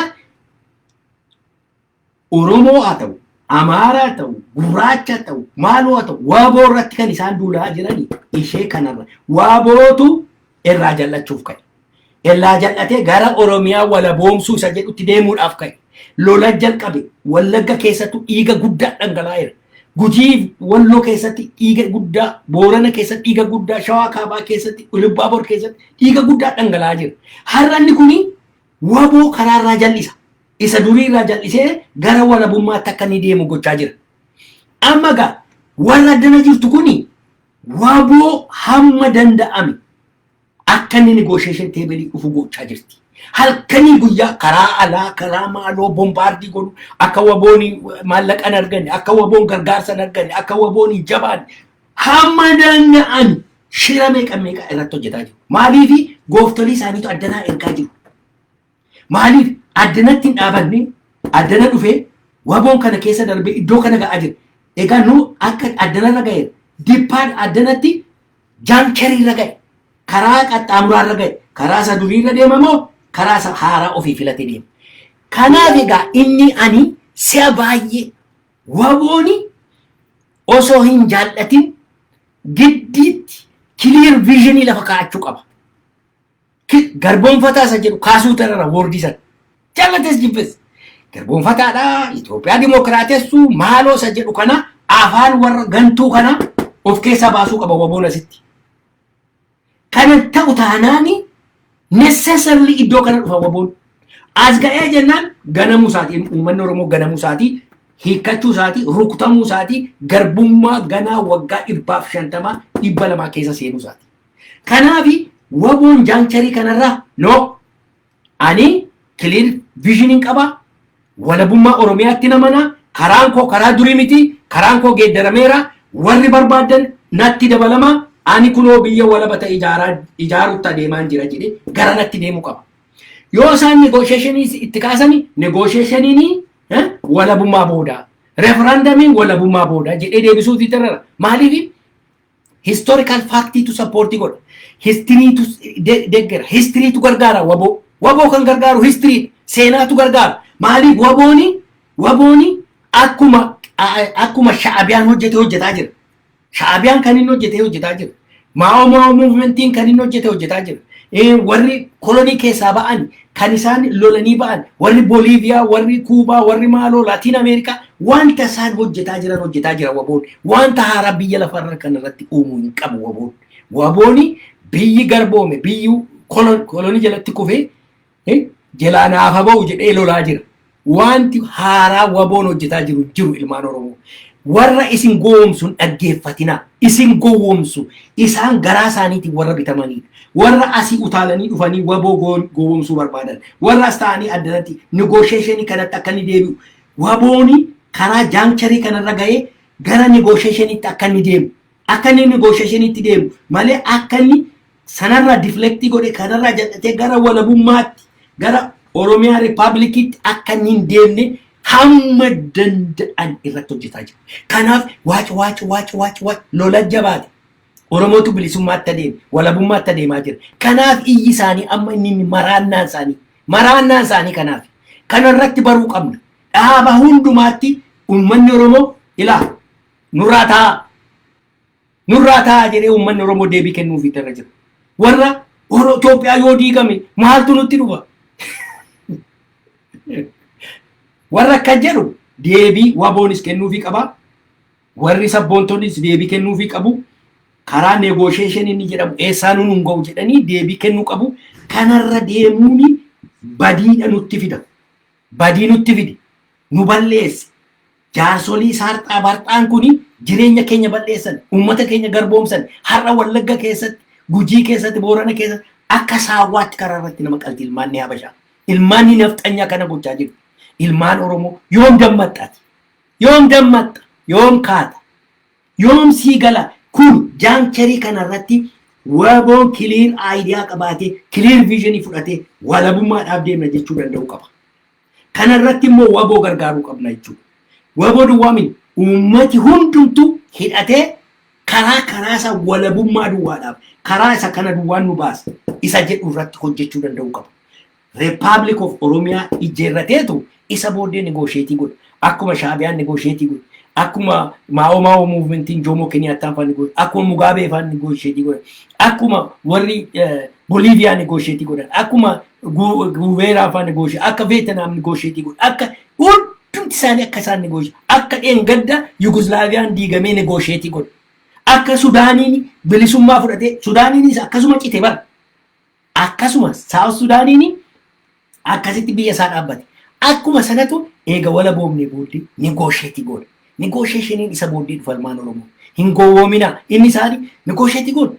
Oromoo haa ta'u, Amaaraa haa ta'u, Gurraacha haa ta'u, maaloo haa ta'u, waaboo irratti kan isaan duulaa jiranii ishee kanarra. Waabootu irraa jallachuuf ka'e. Irraa jallatee gara Oromiyaa walaboomsuu isa jedhutti deemuudhaaf ka'e. Lola jalqabe Wallagga keessattuu dhiiga guddaa dhangalaa'eera. Gujii Walloo keessatti dhiiga guddaa, Boorana keessatti dhiiga guddaa, Shawaa Kaabaa keessatti, Ilubbaabor keessatti dhiiga guddaa dhangala'aa jira. Har'anni kuni waboo karaarraa jallisa. Isa durii irraa jallisee gara walabummaatti akka inni deemu gochaa jira. Amma gaa warra addana jirtu kuni waboo hamma danda'ame akka inni negotiation table dhufu gochaa jirti. Halkanii guyyaa karaa alaa karaa maaloo bombaardii godhu akka wabooni maallaqa hin arganne akka waboon gargaarsa hin arganne akka waboon hin jabaanne hamma danda'ame shira meeqa irratti hojjetaa jiru. Maaliifi gooftolii isaaniitu addanaa ergaa jiru. Maaliif addanatti hin dhaabanne addana dhufee waboon kana keessa darbee iddoo kana ga'aa jira. Egaa nu akka addanarra ga'e dippaan addanatti jaanchariirra ga'e karaa qaxxaamuraarra ga'e karaa isa duriirra deemamoo karaa isa haaraa ofii filatee deema. Kanaaf egaa inni ani si'a baay'ee wabooni osoo hin jaallatin giddiitti clear visionii lafa kaa'achuu qaba. Garboonfataa isa jedhu kaasuu tarara woordii sana. Jallates jibbes. garboonfataadha Itoophiyaa dimokiraatessu maaloo isa jedhu kana afaan warra gantuu kana of keessa baasuu qaba waboon asitti. Kana ta'u taanaani necessarily iddoo kana dhufa waboon. As ga'ee jennaan ganamuu isaatii uummanni Oromoo ganamuu isaatii hiikkachuu isaatii rukutamuu isaatii garbummaa ganaa waggaa 150 200 keessa seenuu isaatii. Kanaafi waboon jaancharii kanarraa no ani clear vision qaba walabummaa Oromiyaatti namana karaan koo karaa durii miti karaan koo geeddarameera warri barbaadan natti dabalama ani kunoo biyya walabata ijaarutti adeemaan jira jedhee gara natti deemuu qaba. Yoo isaan negotiationii itti kaasanii negotiationiin walabummaa booda referendamiin walabummaa booda jedhee deebisuuti tarara. Maaliif historical fact to support godha. History to deggera history to gargaara waboo kan gargaaru history seenaa tu gargaara. Maaliif wabooni akkuma sha'abiyaan hojjetaa jira. Sha'abiyaan kan inni hojjetaa jira. Maao movementiin kan inni hojjetaa jira. Warri kolonii keessaa ba'an kan isaan lolanii ba'an warri Boliviyaa warri Kuubaa warri maaloo Latiin Ameerikaa wanta isaan hojjetaa jira waboon wanta haaraa biyya lafarra kan irratti uumuu hin qabu waboon. Wabooni biyyi garboome biyyi kolonii jalatti kufee jalaa naafa ba'u jedhee lolaa jira. Wanti haaraa waboon hojjetaa jiru ilmaan Oromoo. Warra isin gowwomsuun dhaggeeffatina isin gowwomsu isaan garaa isaaniitiin warra bitamanidha. Warra asii utaalanii dhufanii waboo gowwomsuu barbaadan warra as ta'anii addanatti negotiationii kanatti akka inni deebi'u wabooni karaa jaancharii kanarra ga'ee gara negotiationiitti akka inni deemu akka inni negotiationiitti deemu malee akka inni sanarraa deflectii godhe kanarraa jal'atee gara walabummaatti gara Oromiyaa Rippaabilikiitti akka inni hin deemne hamma danda'an irratti hojjetaa jiru. Kanaaf waac lola jabaate Oromootu bilisummaatti adeeme walabummaatti adeemaa jira. Kanaaf iyyi isaanii amma inni maraannaan isaanii kanaaf kanarratti baruu qabna. Dhaaba hundumaatti uummanni Oromoo ilaa nurraa ta'a jedhee uummanni Oromoo deebii kennuufii irra jira. Warra Itoophiyaa yoo diigame maaltu nutti dhufa? Warra akka jedhu deebii waboonis kennuufii qaba. Warri sabboontonis deebii kennuufii qabu. Karaa negotiation inni jedhamu eessaan nun ga'u jedhanii deebii kennuu qabu. Kanarra deemuuni badiidha nutti fida. Badii nutti fidi. Nu balleessi. Jaarsolii saarxaa barxaan kuni jireenya keenya balleessan, uummata keenya garboomsan, har'a Wallagga keessatti, Gujii keessatti, Boorana keessatti akka saawwaatti karaa irratti nama qalti ilmaanni Habashaa. Ilmaanni nafxanyaa kana gochaa jiru. Ilmaan Oromoo yoom dammaxxati? Yoom dammaxxa? Yoom kaata? Yoom sii gala? Kun jaancharii kanarratti waboon clear idea qabaatee clear vision fudhatee walabummaadhaaf deemna jechuu danda'u qaba. Kanarratti immoo waboo gargaaruu qabna jechuudha. Waboo duwwaamin uummati hundumtu hidhatee karaa isa walabummaa duwwaadhaaf karaa isa kana duwwaan nu baasa isa jedhu irratti hojjechuu danda'u qaba. Republic of Oromia ijeerrateetu isa booddee negotiate godha. Akkuma Shaabiyaan negotiate godha. Akkuma Maao movementiin Jomo Kenyaattaan faan negotiate. Akkuma Mugaabee faan negotiate godha. Akkuma warri Boliviyaa negotiate godha. Akkuma Guveeraa faan negotiate. Akka Vietnam negotiate godha. Akka hundumti isaanii akka isaan negotiate. Akka dheengadda Yugoslaaviyaan diigamee negotiate godha. Akka Sudaaniin bilisummaa fudhatee Sudaaniinis akkasuma cite bara. Akkasuma South Sudaaniin akkasitti biyya isaa dhaabbate. Akkuma sanatu eega wala boomne booddee negotiate godha. Negotiationiin isa booddee dhufa ilmaan Oromoo. Hin gowwoomina inni isaanii negotiate godha.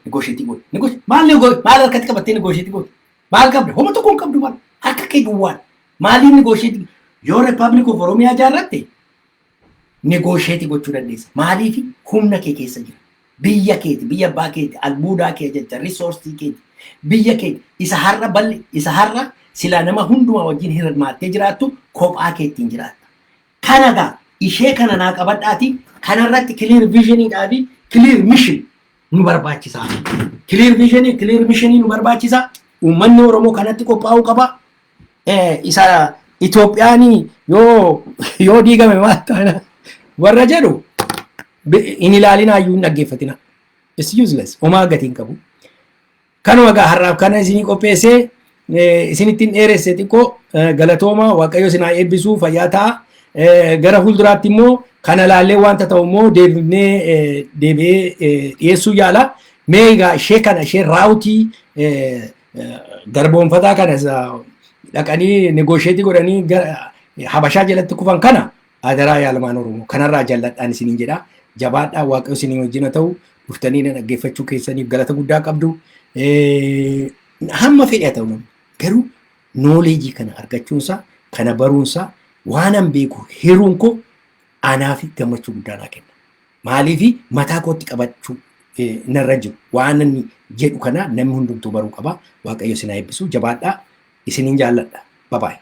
Maal harkatti qabattee negotiate godha? Maal qabda? Homa tokko hin qabdu maal? Harka kee duwwaan. Maaliin negotiate? Yoo Republic of Oromiyaa ijaarratte negotiate gochuu dandeessa. Maaliif humna kee keessa jira? Biyya keeti, biyya abbaa keeti, albuudaa kee jecha, resource keeti. Biyya keeti isa har'a sila nama hundumaa wajjin hirmaattee jiraattu kophaa keettiin jiraatta. Kanagaa ishee kana naa qabadhaati kanarratti clear visioniidhaa fi clear mission nu barbaachisa. Clear visionii clear missionii nu barbaachisa. Uummanni Oromoo kanatti qophaa'uu qaba. Isa Itoophiyaanii yoo diigame maal taana warra jedhu in ilaalinaa iyyuu hin dhaggeeffatina. It's useless. Homaa gatiin qabu. Kanuma gaa har'aaf kana isinii qopheessee isinittiin dheeresse xiqqoo galatooma waaqayyo sinaa eebbisuu fayyaa ta'a gara fuulduraatti immoo kana laallee wanta ta'u immoo deebi'ee dhiyeessuu yaala mee egaa ishee kana ishee raawutii garboonfataa kana dhaqanii negoosheetii godhanii habashaa jalatti kufan kana adaraa yaalmaan Oromoo kanarraa jalladhaan isiniin jedha jabaadhaa waaqayyo isinii wajjin ta'u dhuftanii na dhaggeeffachuu keessaniif galata guddaa qabdu hamma fedhe ta'u namni garuu nooleejii kana argachuunsaa kana baruunsaa waanan beeku hiruun koo anaaf gammachuu guddaa naa kenna maaliif mataa kootti qabachuu narra jiru waan inni jedhu kana namni hundumtuu baruu qaba waaqayyo isin haa eebbisu jabaadhaa isiniin jaalladha bye bye